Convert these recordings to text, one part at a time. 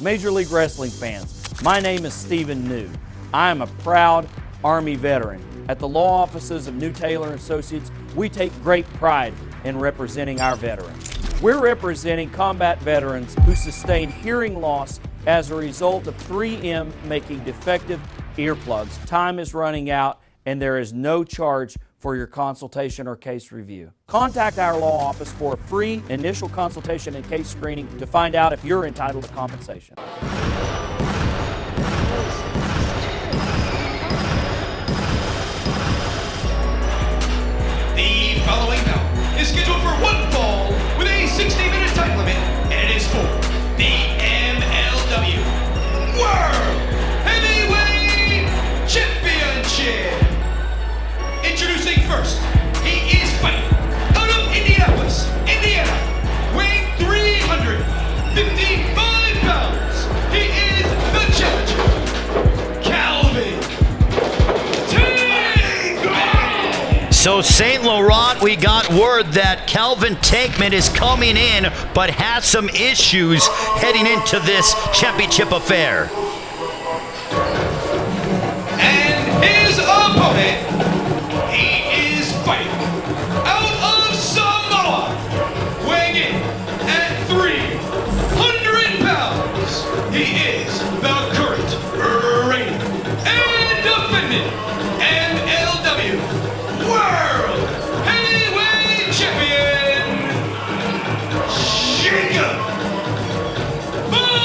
Major League Wrestling fans, my name is Stephen New. I am a proud Army veteran. At the law offices of New Taylor Associates, we take great pride in representing our veterans. We're representing combat veterans who sustained hearing loss as a result of 3M making defective earplugs. Time is running out and there is no charge for your consultation or case review. Contact our law office for a free initial consultation and case screening to find out if you're entitled to compensation. The following bout is scheduled for one fall with a 60-minute time limit, and it is for the MLW World Heavyweight Championship. Introducing first, he is fighting out of Indianapolis, Indiana, weighing 355 pounds. He is the challenger, Calvin Tankman. So St. Laurent, we got word that Calvin Tankman is coming in, but has some issues heading into this championship affair. And his opponent, he is fighting out of Samoa, weighing in at 300 pounds. He is the current reigning and defending MLW World Heavyweight Champion, Jacob Fatu.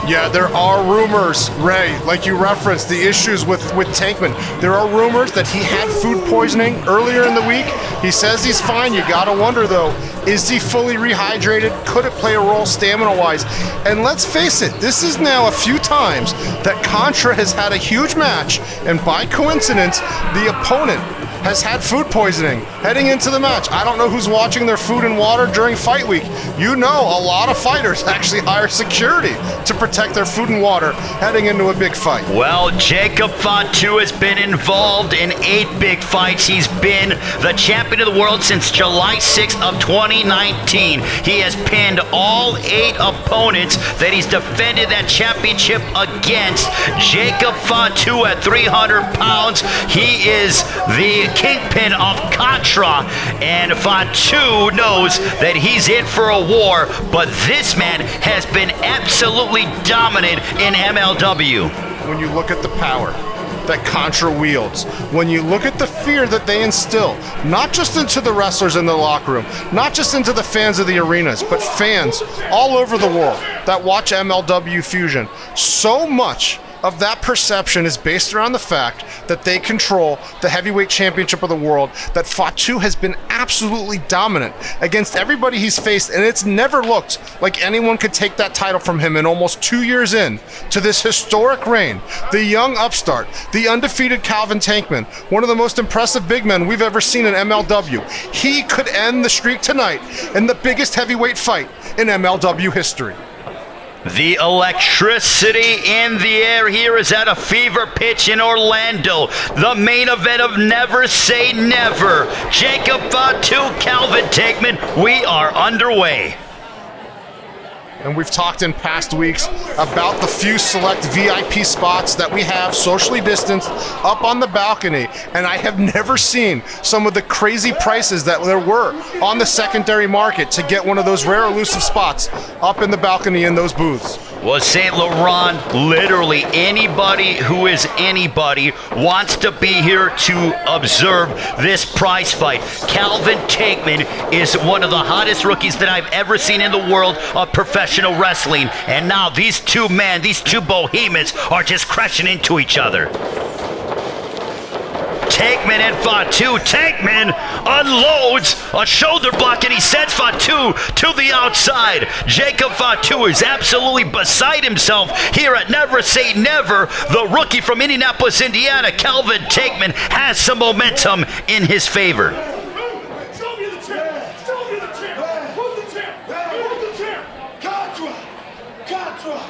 Yeah, there are rumors, Ray, like you referenced, the issues with Tankman. There are rumors that he had food poisoning earlier in the week. He says he's fine. You gotta wonder though, is he fully rehydrated? Could it play a role stamina-wise? And let's face it, this is now a few times that Contra has had a huge match, and by coincidence, the opponent has had food poisoning heading into the match. I don't know who's watching their food and water during fight week. You know, a lot of fighters actually hire security to protect their food and water heading into a big fight. Well, Jacob Fatu has been involved in 8 big fights. He's been the champion of the world since July 6th of 2019. He has pinned all 8 opponents that he's defended that championship against. Jacob Fatu at 300 pounds. He is the kingpin of Contra, and Fatu knows that he's in for a war, but this man has been absolutely dominant in MLW. When you look at the power that Contra wields, when you look at the fear that they instill, not just into the wrestlers in the locker room, not just into the fans of the arenas, but fans all over the world that watch MLW Fusion, so much of that perception is based around the fact that they control the heavyweight championship of the world, that Fatu has been absolutely dominant against everybody he's faced, and it's never looked like anyone could take that title from him in almost 2 years in to this historic reign. The young upstart, the undefeated Calvin Tankman, one of the most impressive big men we've ever seen in MLW. He could end the streak tonight in the biggest heavyweight fight in MLW history. The electricity in the air here is at a fever pitch in Orlando. The main event of Never Say Never. Jacob Fatu, Calvin Tankman, we are underway. And we've talked in past weeks about the few select VIP spots that we have socially distanced up on the balcony. And I have never seen some of the crazy prices that there were on the secondary market to get one of those rare elusive spots up in the balcony in those booths. Well, St. Laurent, literally anybody who is anybody wants to be here to observe this prize fight. Calvin Tankman is one of the hottest rookies that I've ever seen in the world of professional wrestling. And now these two men, these two behemoths are just crashing into each other. Tankman and Fatu. Tankman unloads a shoulder block and he sends Fatu to the outside. Jacob Fatu is absolutely beside himself here at Never Say Never. The rookie from Indianapolis, Indiana, Calvin Tankman, has some momentum in his favor. Show me the champ! Show me the champ! Who's the champ? Who's the champ? Contra! Contra!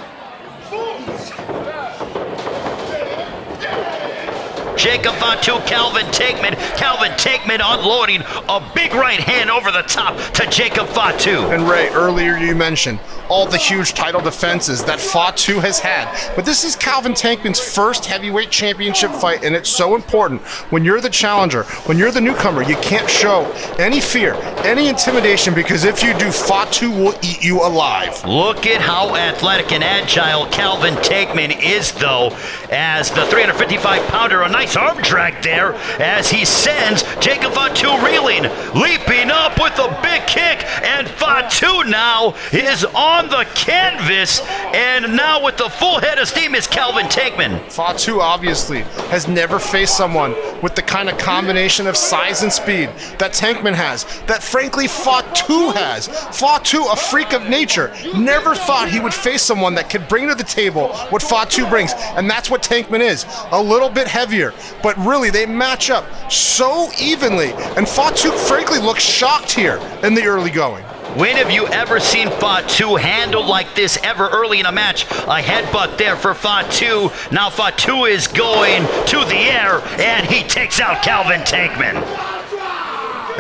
Jacob Fatu, Calvin Tankman. Calvin Tankman unloading a big right hand over the top to Jacob Fatu. And Ray, earlier you mentioned all the huge title defenses that Fatu has had. But this is Calvin Tankman's first heavyweight championship fight, and it's so important. When you're the challenger, when you're the newcomer, you can't show any fear, any intimidation, because if you do, Fatu will eat you alive. Look at how athletic and agile Calvin Tankman is, though, as the 355-pounder, a nice arm drag there, as he sends Jacob Fatu reeling, leaping up with a big kick, and Fatu now is on the canvas, and now with the full head of steam is Calvin Tankman. Fatu obviously has never faced someone with the kind of combination of size and speed that Tankman has, that frankly Fatu has. Fatu, a freak of nature, never thought he would face someone that could bring to the table what Fatu brings, and that's what Tankman is. A little bit heavier, but really they match up so evenly, and Fatu frankly looks shocked here in the early going. When have you ever seen Fatu handled like this ever early in a match? A headbutt there for Fatu. Now Fatu is going to the air, and he takes out Calvin Tankman.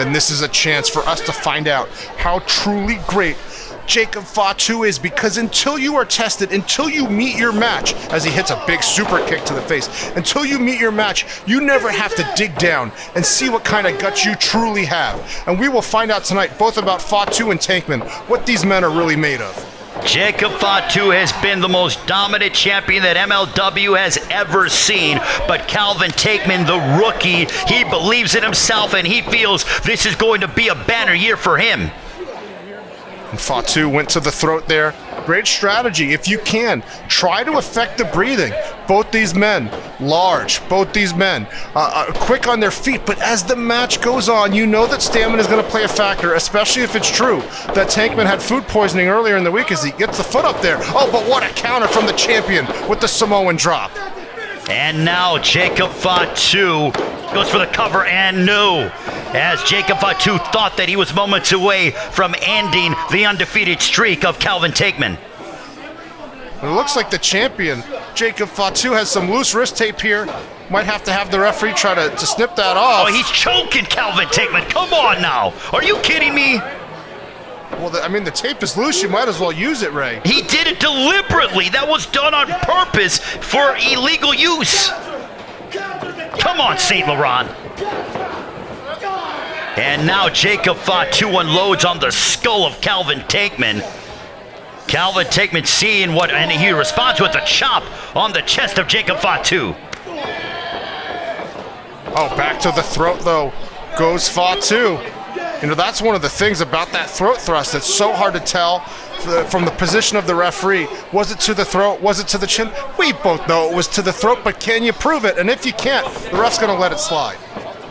And this is a chance for us to find out how truly great Jacob Fatu is, because until you are tested, until you meet your match, as he hits a big super kick to the face, until you meet your match, you never have to dig down and see what kind of guts you truly have. And we will find out tonight, both about Fatu and Tankman, what these men are really made of. Jacob Fatu has been the most dominant champion that MLW has ever seen, but Calvin Tankman, the rookie, he believes in himself and he feels this is going to be a banner year for him. And Fatu went to the throat there. Great strategy. If you can, try to affect the breathing. Both these men, large, both these men, quick on their feet. But as the match goes on, you know that stamina is going to play a factor, especially if it's true that Tankman had food poisoning earlier in the week as he gets the foot up there. Oh, but what a counter from the champion with the Samoan drop. And now Jacob Fatu goes for the cover, and no, as Jacob Fatu thought that he was moments away from ending the undefeated streak of Calvin Tankman. It looks like the champion, Jacob Fatu, has some loose wrist tape here. Might have to have the referee try to snip that off. Oh, he's choking Calvin Tankman. Come on now. Are you kidding me? Well, I mean, the tape is loose. You might as well use it, Ray. He did it deliberately. That was done on purpose for illegal use. Come on, St. Laurent. And now Jacob Fatu unloads on the skull of Calvin Tankman. Calvin Tankman seeing what, and he responds with a chop on the chest of Jacob Fatu. Oh, back to the throat, though, goes Fatu. You know, that's one of the things about that throat thrust that's so hard to tell from the position of the referee. Was it to the throat? Was it to the chin? We both know it was to the throat, but can you prove it? And if you can't, the ref's going to let it slide.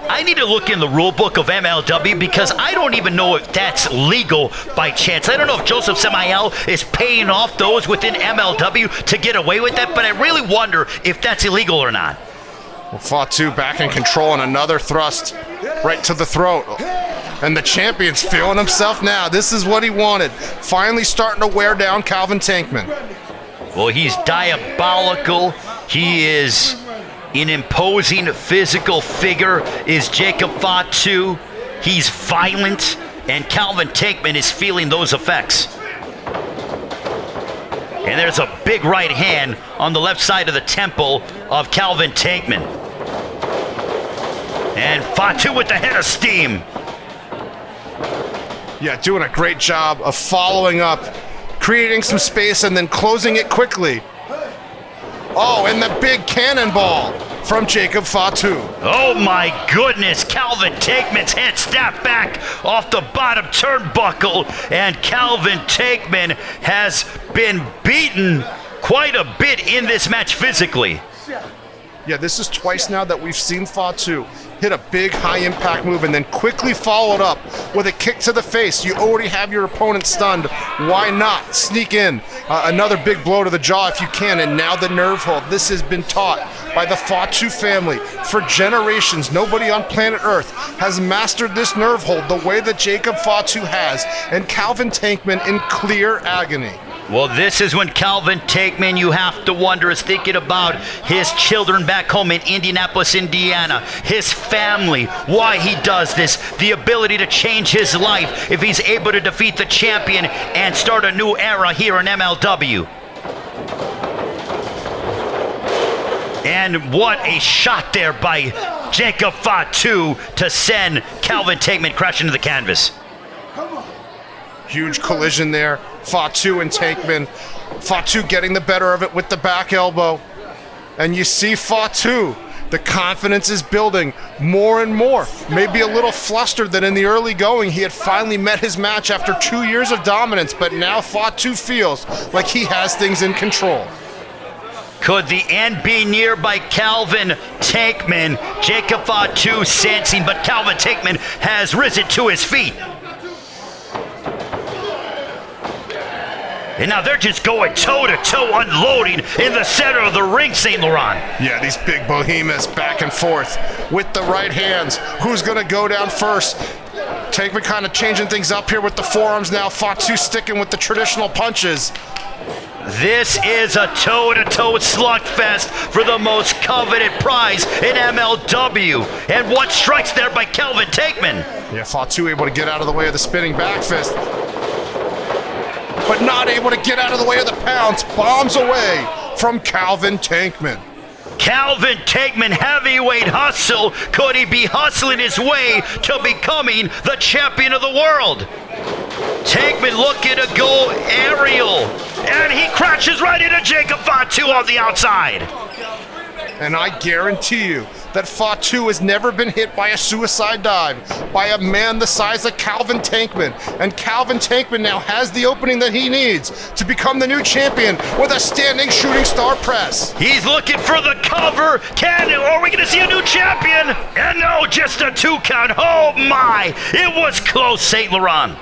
I need to look in the rule book of MLW because I don't even know if that's legal by chance. I don't know if Joseph Samael is paying off those within MLW to get away with that, but I really wonder if that's illegal or not. Well, Fatu back in control, and another thrust right to the throat. And the champion's feeling himself now. This is what he wanted. Finally starting to wear down Calvin Tankman. Well, he's diabolical. He is an imposing physical figure, is Jacob Fatu. He's violent, and Calvin Tankman is feeling those effects. And there's a big right hand on the left side of the temple of Calvin Tankman. And Fatu with the head of steam. Yeah, doing a great job of following up, creating some space, and then closing it quickly. Oh, and the big cannonball from Jacob Fatu. Oh my goodness, Calvin Tankman's head snapped back off the bottom turnbuckle, and Calvin Tankman has been beaten quite a bit in this match physically. Yeah, this is twice now that we've seen Fatu hit a big high-impact move and then quickly followed up with a kick to the face. You already have your opponent stunned. Why not sneak in another big blow to the jaw if you can? And now the nerve hold. This has been taught by the Fatu family for generations. Nobody on planet Earth has mastered this nerve hold the way that Jacob Fatu has. And Calvin Tankman in clear agony. Well, this is when Calvin Tankman, you have to wonder, is thinking about his children back home in Indianapolis, Indiana, his family, why he does this, the ability to change his life if he's able to defeat the champion and start a new era here in MLW. And what a shot there by Jacob Fatu to send Calvin Tankman crashing into the canvas. Huge collision there. Fatu and Tankman. Fatu getting the better of it with the back elbow. And you see Fatu. The confidence is building more and more. Maybe a little flustered that in the early going he had finally met his match after 2 years of dominance, but now Fatu feels like he has things in control. Could the end be near by Calvin Tankman? Jacob Fatu sensing, but Calvin Tankman has risen to his feet. And now they're just going toe-to-toe, unloading in the center of the ring, St. Laurent. Yeah, these big behemoths back and forth with the right hands. Who's going to go down first? Tankman kind of changing things up here with the forearms now. Fatu sticking with the traditional punches. This is a toe-to-toe slugfest for the most coveted prize in MLW. And what strikes there by Calvin Tankman? Yeah, Fatu able to get out of the way of the spinning back fist, but not able to get out of the way of the pounce. Bombs away from Calvin Tankman. Calvin Tankman, heavyweight hustle. Could he be hustling his way to becoming the champion of the world? Tankman looking to go aerial, and he crashes right into Jacob Fatu on the outside. And I guarantee you that Fatu has never been hit by a suicide dive by a man the size of Calvin Tankman. And Calvin Tankman now has the opening that he needs to become the new champion with a standing shooting star press. He's looking for the cover. Are we going to see a new champion? And no, just a 2 count. Oh my, it was close, St. Laurent.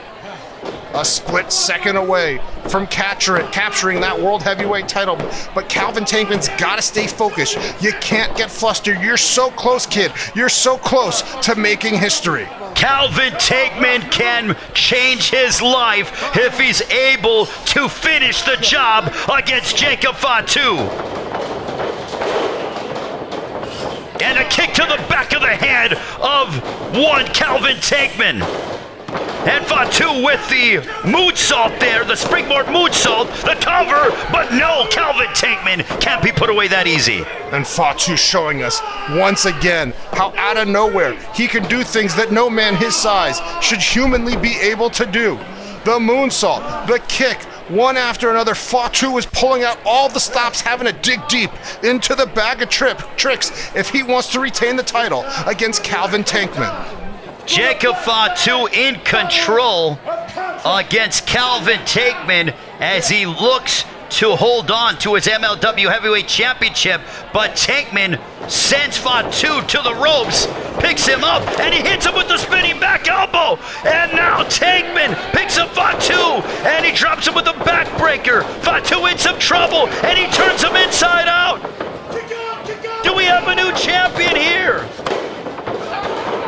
A split second away from capturing that world heavyweight title. But Calvin Tankman's got to stay focused. You can't get flustered. You're so close, kid. You're so close to making history. Calvin Tankman can change his life if he's able to finish the job against Jacob Fatu. And a kick to the back of the head of one Calvin Tankman. And Fatu with the moonsault there, the springboard moonsault, the cover, but no, Calvin Tankman can't be put away that easy. And Fatu showing us once again how out of nowhere he can do things that no man his size should humanly be able to do. The moonsault, the kick, one after another. Fatu is pulling out all the stops, having to dig deep into the bag of tricks if he wants to retain the title against Calvin Tankman. Jacob Fatu in control against Calvin Tankman as he looks to hold on to his MLW Heavyweight Championship, but Tankman sends Fatu to the ropes, picks him up, and he hits him with the spinning back elbow. And now Tankman picks up Fatu, and he drops him with a backbreaker. Fatu in some trouble, and he turns him inside out. Do we have a new champion here?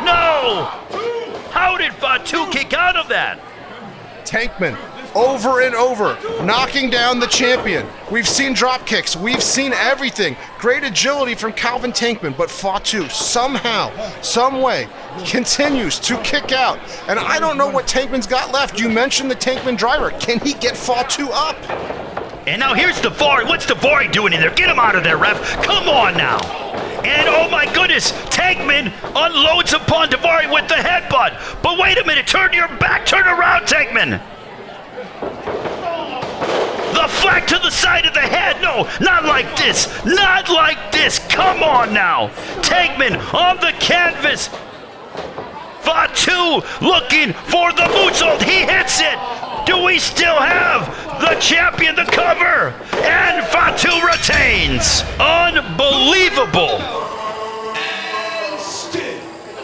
No! How did Fatu kick out of that? Tankman over and over, knocking down the champion. We've seen drop kicks, we've seen everything. Great agility from Calvin Tankman, but Fatu somehow, some way, continues to kick out. And I don't know what Tankman's got left. You mentioned the Tankman driver. Can he get Fatu up? And now here's Daivari. What's Daivari doing in there? Get him out of there, ref. Come on now. And oh my goodness, Tankman unloads upon Daivari with the headbutt. But wait a minute, turn your back, turn around, Tankman. The flag to the side of the head. No, not like this. Not like this. Come on now. Tankman on the canvas. Fatu looking for the moonsault. He hits it. Do we still have the champion, the cover? And Fatu retains. Unbelievable. And still,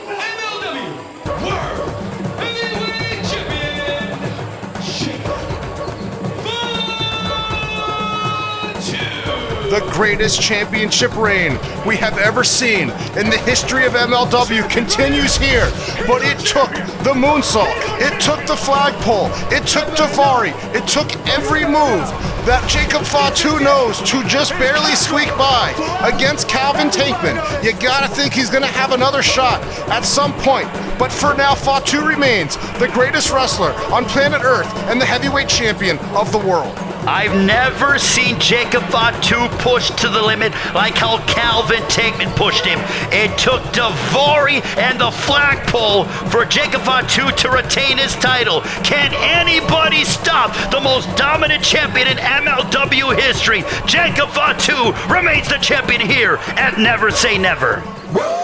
MLW World Heavyweight Champion, Jacob Fatu. the greatest championship reign we have ever seen in the history of MLW continues here. But it took the moonsault, it took the flagpole, it took Davari, it took every move that Jacob Fatu knows to just barely squeak by against Calvin Tankman. You gotta think he's gonna have another shot at some point. But for now, Fatu remains the greatest wrestler on planet Earth and the heavyweight champion of the world. I've never seen Jacob Fatu push to the limit like how Calvin Tankman pushed him. It took Davari and the flagpole for Jacob Fatu to retain his title. Can anybody stop the most dominant champion in MLW history? Jacob Fatu remains the champion here at Never Say Never. Woo!